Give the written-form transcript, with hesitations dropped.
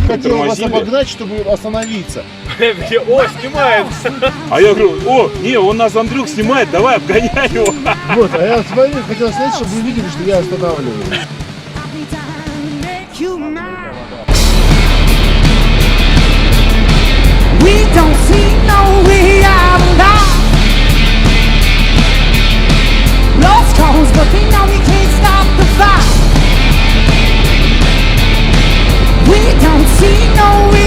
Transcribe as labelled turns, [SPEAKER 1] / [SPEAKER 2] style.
[SPEAKER 1] хотел вас обогнать, чтобы остановиться.
[SPEAKER 2] О, снимает.
[SPEAKER 3] А я говорю, о, не, он нас, Андрюк, снимает, давай обгоняй его.
[SPEAKER 1] Вот, а я смотрю, хотел снять, чтобы вы видели, что я останавливаю.
[SPEAKER 4] We don't see no way out alive. Lost cause, but they know we can't stop the fight. We don't see no way